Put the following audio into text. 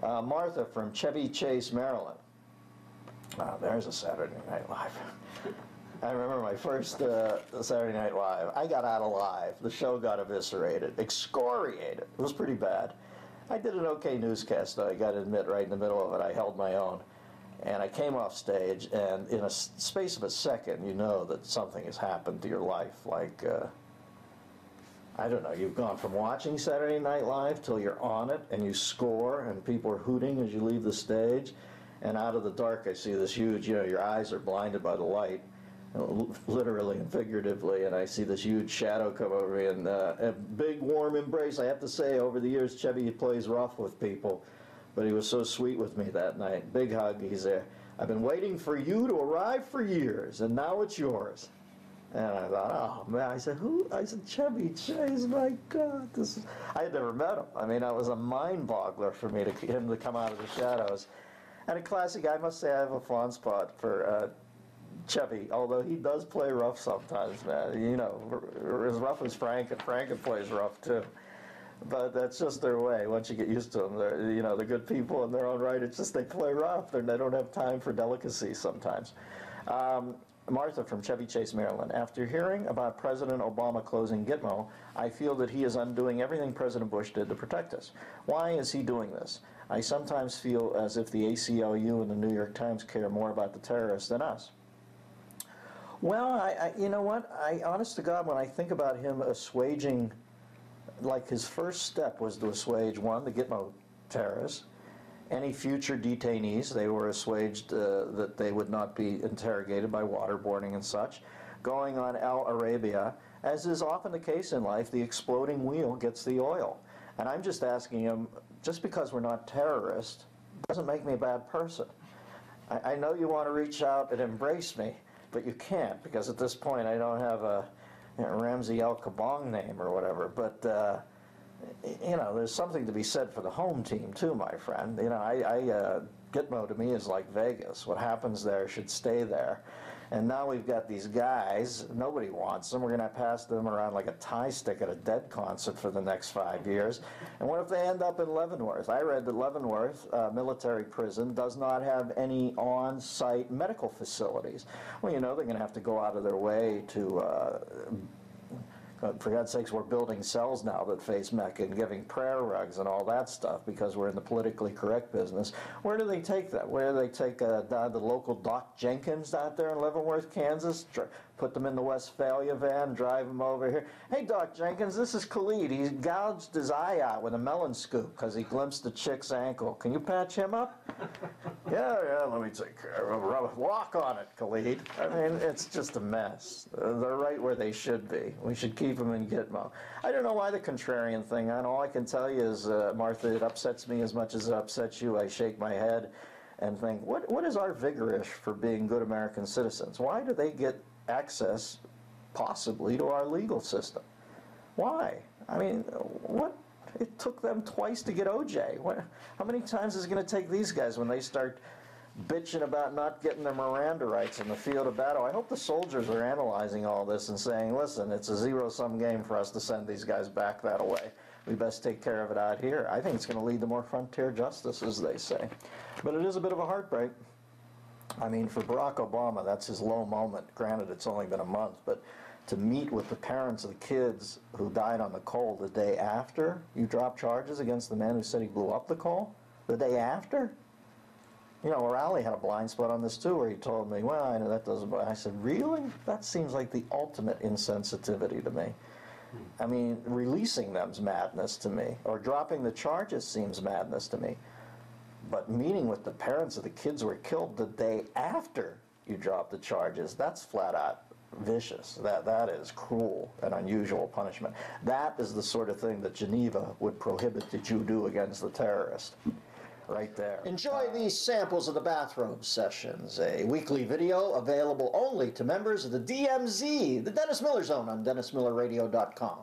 Martha from Chevy Chase, Maryland. There's a Saturday Night Live. I remember my first Saturday Night Live. I got out alive. The show got eviscerated, excoriated. It was pretty bad. I did an okay newscast, though. I got to admit, right in the middle of it, I held my own. And I came off stage, and in a space of a second, you know that something has happened to your life. Like, I don't know, you've gone from watching Saturday Night Live till you're on it, and you score, and people are hooting as you leave the stage. And out of the dark, I see this huge, your eyes are blinded by the light, literally and figuratively, and I see this huge shadow come over me, and a big warm embrace. I have to say, over the years, Chevy plays rough with people, but he was so sweet with me that night. Big hug. He's there. I've been waiting for you to arrive for years, and now it's yours. And I thought, oh man, I said, who? I said, Chevy Chase, my God. I had never met him. I mean, it was a mind boggler for me him to come out of the shadows. And a classic, I must say I have a fond spot for Chevy, although he does play rough sometimes, man. As rough as Frank, and Frank plays rough too. But that's just their way. Once you get used to them, they're good people in their own right. It's just they play rough. They don't have time for delicacy sometimes. Martha from Chevy Chase, Maryland. After hearing about President Obama closing Gitmo, I feel that he is undoing everything President Bush did to protect us. Why is he doing this? I sometimes feel as if the ACLU and the New York Times care more about the terrorists than us. Well, you know what? Honest to God, when I think about him assuaging, like his first step was to assuage, one, the Gitmo terrorists, any future detainees. They were assuaged that they would not be interrogated by waterboarding and such. Going on Al Arabia, as is often the case in life, the exploding wheel gets the oil. And I'm just asking him, just because we're not terrorists doesn't make me a bad person. I know you want to reach out and embrace me, but you can't, because at this point I don't have a Ramsey El Kabong name or whatever. But there's something to be said for the home team too, my friend. Gitmo to me is like Vegas. What happens there should stay there. And now we've got these guys, nobody wants them. We're going to pass them around like a tie stick at a Dead concert for the next 5 years. And what if they end up in Leavenworth? I read that Leavenworth military prison does not have any on-site medical facilities. Well, they're going to have to go out of their way to for God's sakes, we're building cells now that face Mecca and giving prayer rugs and all that stuff because we're in the politically correct business. Where do they take that? Where do they take the local Doc Jenkins out there in Leavenworth, Kansas? Put them in the Westphalia van, drive them over here. Hey, Doc Jenkins, this is Khalid. He gouged his eye out with a melon scoop because he glimpsed a chick's ankle. Can you patch him up? Yeah, let me take care of him. Walk on it, Khalid. I mean, it's just a mess. They're right where they should be. We should keep them in Gitmo. I don't know why the contrarian thing. All I can tell you is, Martha, it upsets me as much as it upsets you. I shake my head and think, what is our vigorish for being good American citizens? Why do they get access, possibly, to our legal system? Why? I mean, what? It took them twice to get OJ. How many times is it going to take these guys when they start bitching about not getting their Miranda rights in the field of battle? I hope the soldiers are analyzing all this and saying, listen, it's a zero-sum game for us to send these guys back that way. We best take care of it out here. I think it's going to lead to more frontier justice, as they say. But it is a bit of a heartbreak. I mean, for Barack Obama, that's his low moment. Granted, it's only been a month, but to meet with the parents of the kids who died on the coal the day after you dropped charges against the man who said he blew up the coal, the day after? O'Reilly had a blind spot on this too, where he told me, well, I know that doesn't, I said, really? That seems like the ultimate insensitivity to me. I mean, releasing them's madness to me, or dropping the charges seems madness to me. But meeting with the parents of the kids who were killed the day after you drop the charges, that's flat out vicious. That is cruel and unusual punishment. That is the sort of thing that Geneva would prohibit that you do against the terrorist. Right there. Enjoy these samples of the Bathrobe Sessions, a weekly video available only to members of the DMZ, the Dennis Miller Zone, on DennisMillerRadio.com.